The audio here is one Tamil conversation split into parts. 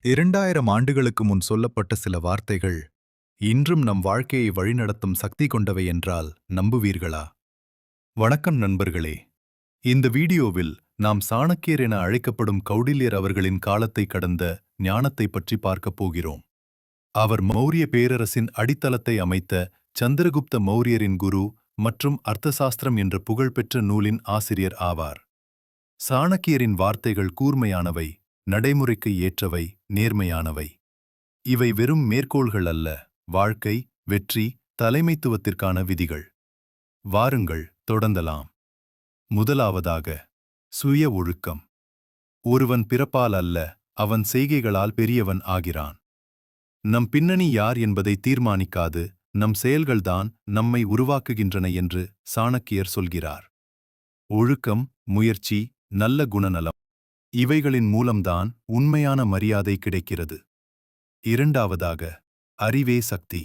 2000 ஆண்டுகளுக்கு முன் சொல்லப்பட்ட சில வார்த்தைகள் இன்றும் நம் வாழ்க்கையை வழிநடத்தும் சக்தி கொண்டவை என்றால் நம்புவீர்களா? வணக்கம் நண்பர்களே. இந்த வீடியோவில் நாம் சாணக்கியர் என அழைக்கப்படும் கௌடில்யர் அவர்களின் காலத்தை கடந்த ஞானத்தை பற்றி பார்க்கப் போகிறோம். அவர் மௌரிய பேரரசின் அடித்தளத்தை அமைத்த சந்திரகுப்த மௌரியரின் குரு மற்றும் அர்த்தசாஸ்திரம் என்ற புகழ்பெற்ற நூலின் ஆசிரியர் ஆவார். சாணக்கியரின் வார்த்தைகள் கூர்மையானவை, நடைமுறைக்கு ஏற்றவை, நேர்மையானவை. இவை வெறும் மேற்கோள்கள் அல்ல, வாழ்க்கை, வெற்றி, தலைமைத்துவத்திற்கான விதிகள். வாருங்கள், தொடங்கலாம். முதலாவதாக, சுய ஒழுக்கம். ஒருவன் பிறப்பால் அல்ல, அவன் செய்கைகளால் பெரியவன் ஆகிறான். நம் பின்னணி யார் என்பதை தீர்மானிக்காது, நம் செயல்கள்தான் நம்மை உருவாக்குகின்றன என்று சாணக்கியர் சொல்கிறார். ஒழுக்கம், முயற்சி, நல்ல குணநலம், இவைகளின் மூலம்தான் உண்மையான மரியாதை கிடைக்கிறது. இரண்டாவதாக, அறிவே சக்தி.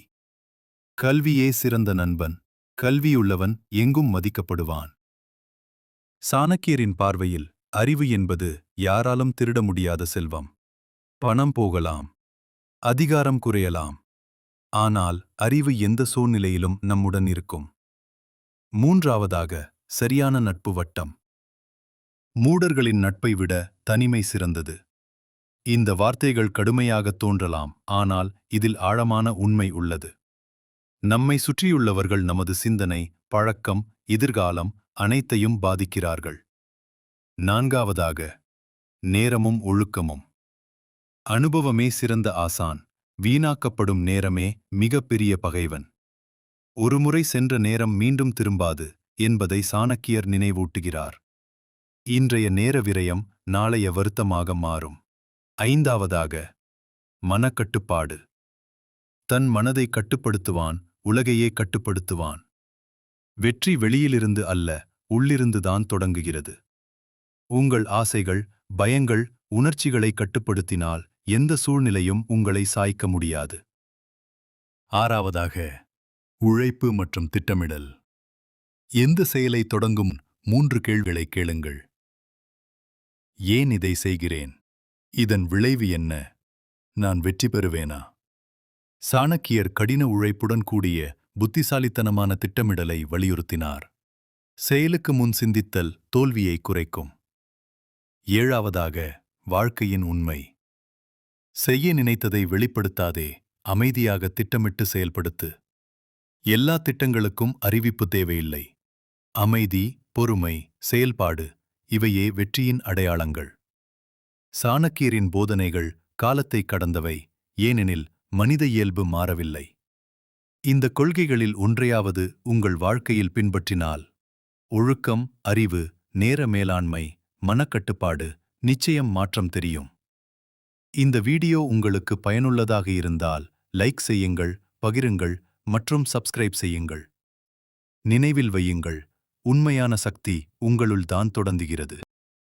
கல்வியே சிறந்த நண்பன். கல்வியுள்ளவன் எங்கும் மதிக்கப்படுவான். சாணக்கியரின் பார்வையில் அறிவு என்பது யாராலும் திருட முடியாத செல்வம். பணம் போகலாம், அதிகாரம் குறையலாம், ஆனால் அறிவு எந்த சூழ்நிலையிலும் நம்முடன் இருக்கும். மூன்றாவதாக, சரியான நட்பு வட்டம். மூடர்களின் நட்பை விட தனிமை சிறந்தது. இந்த வார்த்தைகள் கடுமையாகத் தோன்றலாம், ஆனால் இதில் ஆழமான உண்மை உள்ளது. நம்மை சுற்றியுள்ளவர்கள் நமது சிந்தனை, பழக்கம், எதிர்காலம் அனைத்தையும் பாதிக்கிறார்கள். நான்காவதாக, நேரமும் ஒழுக்கமும். அனுபவமே சிறந்த ஆசான். வீணாக்கப்படும் நேரமே மிகப்பெரிய பகைவன். ஒருமுறை சென்ற நேரம் மீண்டும் திரும்பாது என்பதை சாணக்கியர் நினைவூட்டுகிறார். இன்றைய நேர விரயம் நாளைய வருத்தமாக மாறும். ஐந்தாவதாக, மனக்கட்டுப்பாடு. தன் மனதை கட்டுப்படுத்துவான், உலகையே கட்டுப்படுத்துவான். வெற்றி வெளியிலிருந்து அல்ல, உள்ளிருந்துதான் தொடங்குகிறது. உங்கள் ஆசைகள், பயங்கள், உணர்ச்சிகளை கட்டுப்படுத்தினால் எந்த சூழ்நிலையும் உங்களை சாய்க்க முடியாது. ஆறாவதாக, உழைப்பு மற்றும் திட்டமிடல். எந்த செயலை தொடங்கும் 3 கேள்விகளை கேளுங்கள். ஏன் இதை செய்கிறேன்? இதன் விளைவு என்ன? நான் வெற்றி பெறுவேனா? சாணக்கியர் கடின உழைப்புடன் கூடிய புத்திசாலித்தனமான திட்டமிடலை வலியுறுத்தினார். செயலுக்கு முன் சிந்தித்தல் தோல்வியை குறைக்கும். ஏழாவதாக, வாழ்க்கையின் உண்மை. செய்ய நினைத்ததை வெளிப்படுத்தாதே, அமைதியாக திட்டமிட்டு செயல்படுத்து. எல்லா திட்டங்களுக்கும் அறிவிப்பு தேவையில்லை. அமைதி, பொறுமை, செயல்பாடு இவையே வெற்றியின் அடையாளங்கள். சாணக்கியரின் போதனைகள் காலத்தை கடந்தவை, ஏனெனில் மனித இயல்பு மாறவில்லை. இந்த கொள்கைகளில் ஒன்றையாவது உங்கள் வாழ்க்கையில் பின்பற்றினால் ஒழுக்கம், அறிவு, நேர மேலாண்மை, மனக்கட்டுப்பாடு, நிச்சயம் மாற்றம் தெரியும். இந்த வீடியோ உங்களுக்கு பயனுள்ளதாக இருந்தால் லைக் செய்யுங்கள், பகிருங்கள் மற்றும் சப்ஸ்கிரைப் செய்யுங்கள். நினைவில் வையுங்கள், உண்மையான சக்தி உங்களுள் தான் தொடங்குகிறது.